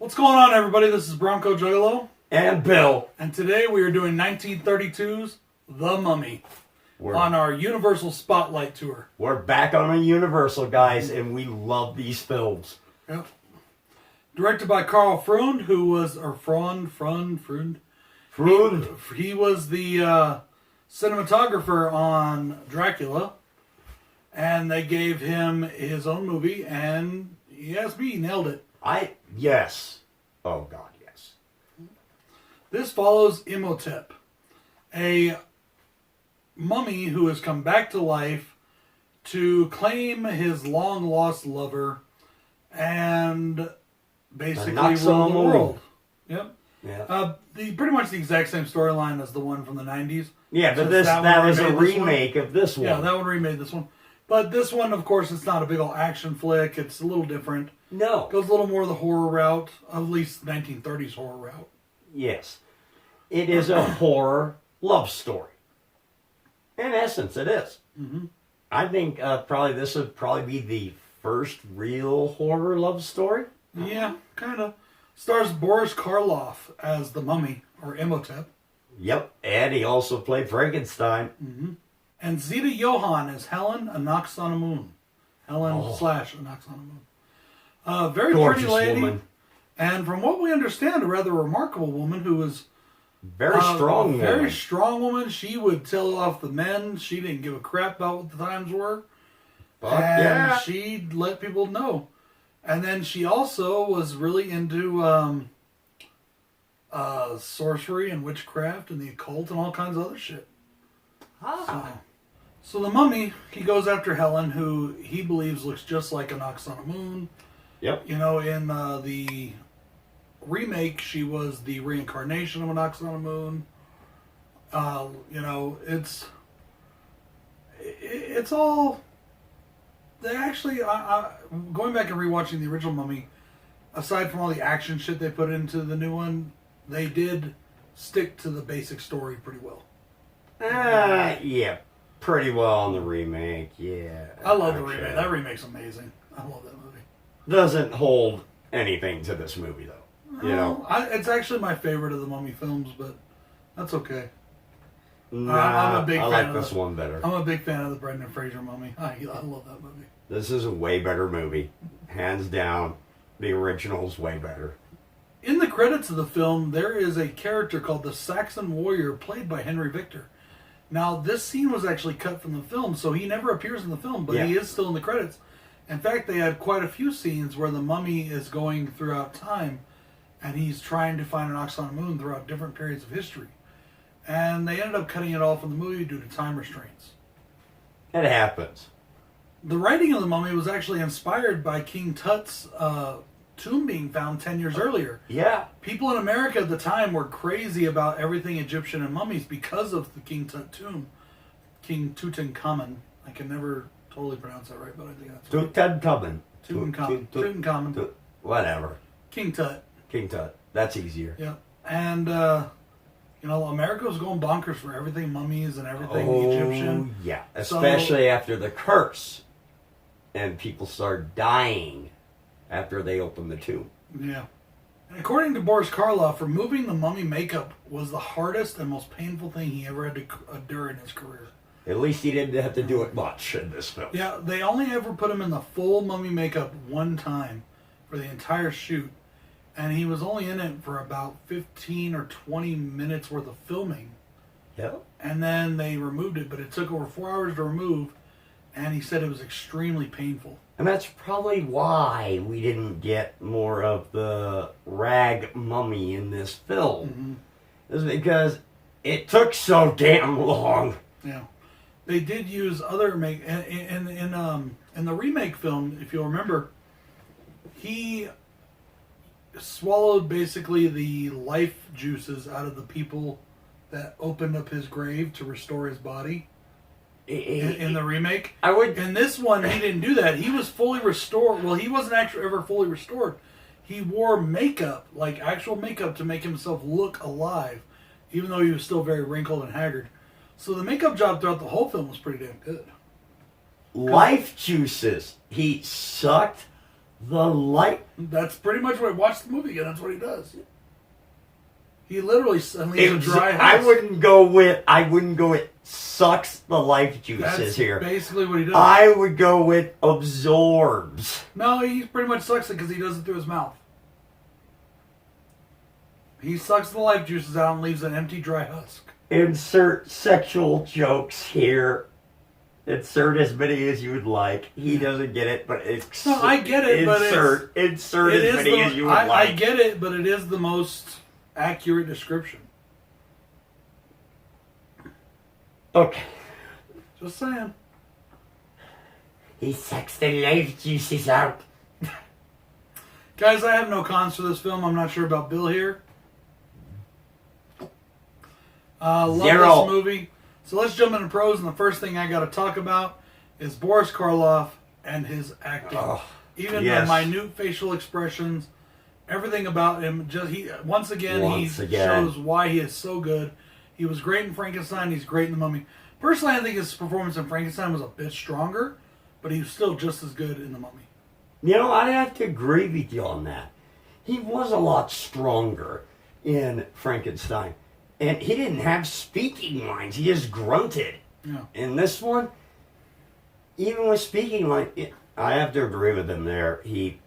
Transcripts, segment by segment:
What's going on, everybody? This is Bronco Juggalo. And Bill. And today we are doing 1932's The Mummy on our Universal Spotlight Tour. We're back on a Universal, guys, and we love these films. Yep. Directed by Carl Freund, who was, or Freund. He was the cinematographer on Dracula. And they gave him his own movie, and yes, he nailed it. Yes. Oh, God, yes. This follows Imhotep, a mummy who has come back to life to claim his long-lost lover and basically rule the world. Yep. Yeah. Pretty much the exact same storyline as the one from the 90s. Yeah, but that was a remake of this one. Yeah, that one remade this one. But this one, of course, it's not a big old action flick. It's a little different. No. Goes a little more the horror route, at least 1930s horror route. Yes. It is a horror love story. In essence, it is. Mm-hmm. I think this would probably be the first real horror love story. Yeah, kind of. Stars Boris Karloff as the mummy, or Imhotep. Yep, and he also played Frankenstein. Mm-hmm. And Zita Johann as Helen, A Knocks on a Moon. Helen / A Knocks on a Moon. Very gorgeous pretty lady. Woman. And from what we understand, a rather remarkable woman who was... Very strong woman. Very strong woman. She would tell off the men. She didn't give a crap about what the times were. And she let people know. And then she also was really into sorcery and witchcraft and the occult and all kinds of other shit. So the mummy, he goes after Helen, who he believes looks just like A Knocks on a Moon. Yep. You know, in the remake, she was the reincarnation of A Knocks on a Moon. You know, it's all... They actually, going back and rewatching the original Mummy, aside from all the action shit they put into the new one, they did stick to the basic story pretty well. Yeah, pretty well on the remake, yeah. I love the remake. That remake's amazing. I love that movie. Doesn't hold anything to this movie, though. You know, it's actually my favorite of the Mummy films, but that's okay. Nah, I'm a big fan like of this one better. I'm a big fan of the Brendan Fraser Mummy. I love that movie. This is a way better movie. Hands down, the original's way better. In the credits of the film, there is a character called the Saxon Warrior, played by Henry Victor. Now, this scene was actually cut from the film, so he never appears in the film, but he is still in the credits. In fact, they had quite a few scenes where the mummy is going throughout time, and he's trying to find an Knocks on a Moon throughout different periods of history. And they ended up cutting it off in the movie due to time restraints. It happens. The writing of the mummy was actually inspired by King Tut's tomb being found 10 years earlier. Yeah. People in America at the time were crazy about everything Egyptian and mummies because of the King Tut tomb. King Tutankhamun. I can never totally pronounce that right, but I think that's right. Tutankhamun. Whatever. King Tut. King Tut. That's easier. Yeah. And, you know, America was going bonkers for everything mummies and everything Egyptian. Yeah. Especially after the curse. And people started dying after they opened the tomb. Yeah. And according to Boris Karloff, removing the mummy makeup was the hardest and most painful thing he ever had to endure in his career. At least he didn't have to do it much in this film. Yeah, they only ever put him in the full mummy makeup one time for the entire shoot. And he was only in it for about 15 or 20 minutes worth of filming. Yep. And then they removed it, but it took over 4 hours to remove. And he said it was extremely painful. And that's probably why we didn't get more of the rag mummy in this film. Mm-hmm. Is because it took so damn long. Yeah. They did use other in the remake film, if you'll remember, he swallowed basically the life juices out of the people that opened up his grave to restore his body. In the remake. In this one, he didn't do that. He was fully restored. Well, he wasn't actually ever fully restored. He wore makeup, like actual makeup, to make himself look alive, even though he was still very wrinkled and haggard. So the makeup job throughout the whole film was pretty damn good. Life juices. He sucked The light. That's pretty much what. Watch the movie again. That's what he does. He literally leaves a dry husk. I wouldn't go with sucks the life juices That's here. basically what he does. I would go with absorbs. No, he pretty much sucks it because he does it through his mouth. He sucks the life juices out and leaves an empty, dry husk. Insert sexual jokes here. Insert as many as you would like. He doesn't get it, but No, I get it, but insert as many as you would like. I get it, but it is the most accurate description. Okay. Just saying. He sucks the life juices out. Guys, I have no cons for this film. I'm not sure about Bill here. Love 0. this movie. So let's jump into pros, and the first thing I got to talk about is Boris Karloff and his acting. Oh, Even yes. the minute facial expressions, everything about him. Once again shows why he is so good. He was great in Frankenstein. He's great in The Mummy. Personally, I think his performance in Frankenstein was a bit stronger, but he was still just as good in The Mummy. You know, I'd have to agree with you on that. He was a lot stronger in Frankenstein. And he didn't have speaking lines. He just grunted. Yeah. In this one, even with speaking lines, I have to agree with him there. He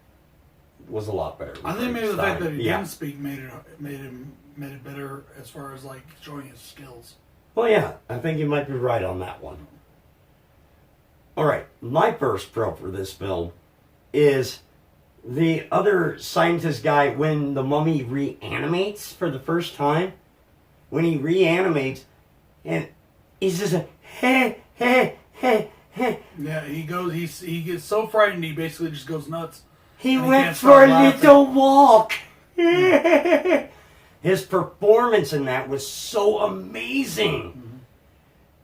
was a lot better. I think maybe the fact that he Yeah. didn't speak made it better as far as like showing his skills. Well, yeah, I think you might be right on that one. All right, my first pro for this film is the other scientist guy when the mummy reanimates for the first time. When he reanimates, and he's just a heh, heh, heh, heh. Yeah, he gets so frightened he basically just goes nuts. He And went can't for a stop laughing. little walk. His performance in that was so amazing.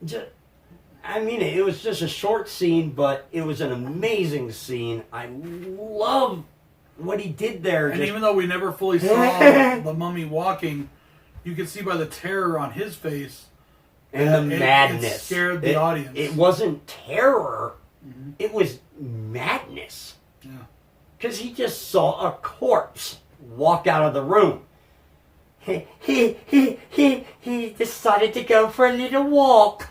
It was just a short scene, but it was an amazing scene. I love what he did there. And even though we never fully saw the mummy walking, you could see by the terror on his face and the madness. It scared the audience. It wasn't terror. Mm-hmm. It was madness. Yeah. Because he just saw a corpse walk out of the room. He decided to go for a little walk.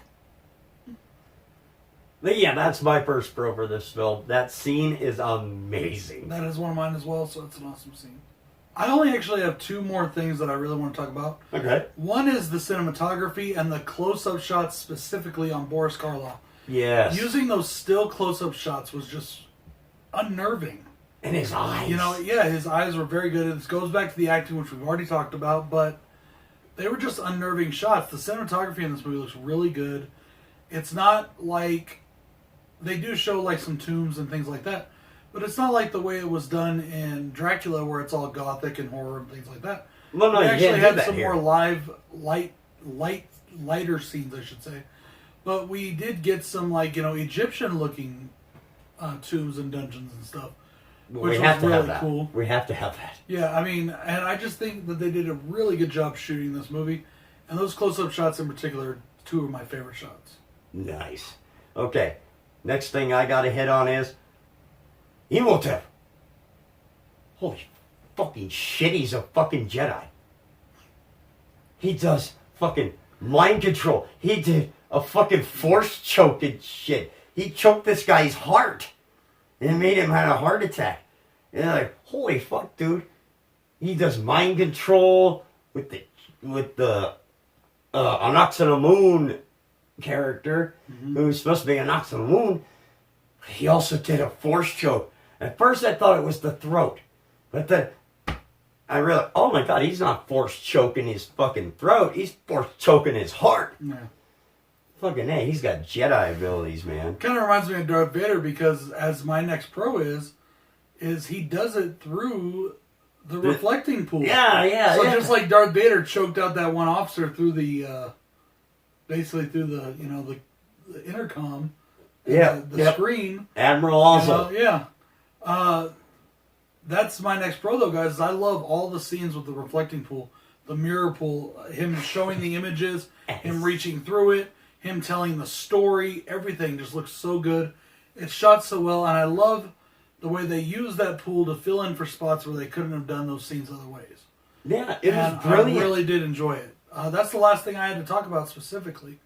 But yeah, that's my first pro for this film. That scene is amazing. That is one of mine as well, so it's an awesome scene. I only actually have two more things that I really want to talk about. Okay. One is the cinematography and the close-up shots specifically on Boris Karloff. Yes. Using those still close-up shots was just unnerving. And his eyes. His eyes were very good. This goes back to the acting, which we've already talked about, but they were just unnerving shots. The cinematography in this movie looks really good. It's not like... They do show like some tombs and things like that, but it's not like the way it was done in Dracula, where it's all gothic and horror and things like that. Well, no, we you actually can't had do that some here. more lighter scenes, I should say. But we did get some Egyptian-looking tombs and dungeons and stuff, which was really cool. We have to have that. Yeah, and I just think that they did a really good job shooting this movie, and those close-up shots in particular, two of my favorite shots. Nice. Okay. Next thing I gotta hit on is Imhotep. Holy fucking shit, he's a fucking Jedi. He does fucking mind control. He did a fucking force choke and shit. He choked this guy's heart and made him have a heart attack. And they're like, holy fuck, dude. He does mind control with the Anaxinamoon character, who's supposed to be Anaxinamoon. He also did a force choke. At first I thought it was the throat, but then I realized, oh my god, he's not force choking his fucking throat, he's force choking his heart. Yeah. Fucking hey, he's got Jedi abilities, man. Kind of reminds me of Darth Vader, because as my next pro is he does it through the reflecting pool. Yeah. So just like Darth Vader choked out that one officer through the basically through the intercom, the screen. Admiral also. That's my next pro though, guys. I love all the scenes with the reflecting pool, the mirror pool, him showing the images, him reaching through it, him telling the story. Everything just looks so good. It's shot so well, and I love the way they used that pool to fill in for spots where they couldn't have done those scenes other ways. Yeah, it was And brilliant. I really did enjoy it. That's the last thing I had to talk about specifically.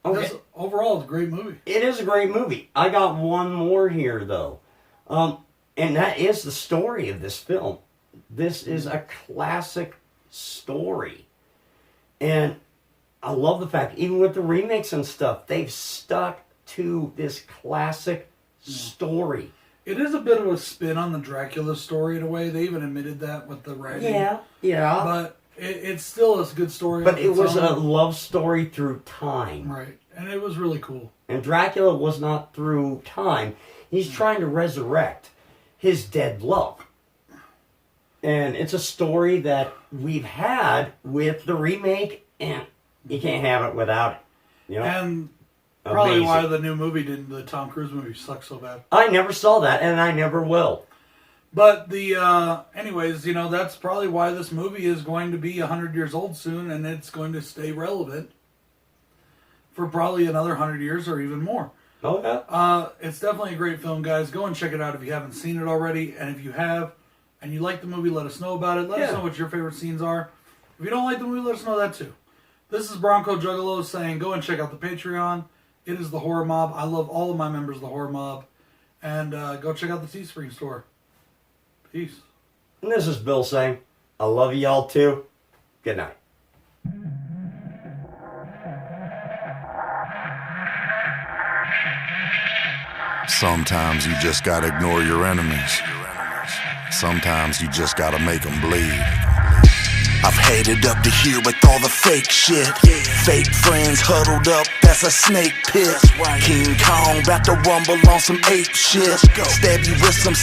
Okay. This, overall, it's a great movie. It is a great movie. I got one more here, though. And that is the story of this film. This is a classic story. And I love the fact, even with the remakes and stuff, they've stuck to this classic story. It is a bit of a spin on the Dracula story in a way. They even admitted that with the writing. Yeah. But it's still a good story. But it was a love story through time. Right. And it was really cool. And Dracula was not through time. He's trying to resurrect his dead love. And it's a story that we've had with the remake, and you can't have it without it. You know? And probably Amazing. why the new movie the Tom Cruise movie sucks so bad. I never saw that, and I never will. But anyways, that's probably why this movie is going to be 100 years old soon, and it's going to stay relevant for probably another 100 years or even more. Oh, yeah. It's definitely a great film, guys. Go and check it out if you haven't seen it already. And if you have, and you like the movie, let us know about it. Let us know what your favorite scenes are. If you don't like the movie, let us know that too. This is Bronco Juggalo saying, go and check out the Patreon. It is the Horror Mob. I love all of my members of the Horror Mob. And go check out the Teespring store. Peace. And this is Bill saying, I love y'all too. Good night. Sometimes you just gotta ignore your enemies. Sometimes you just gotta make them bleed. I've headed up to here with all the fake shit. Fake friends huddled up, that's a snake pit. King Kong about to rumble on some ape shit. Stab you with some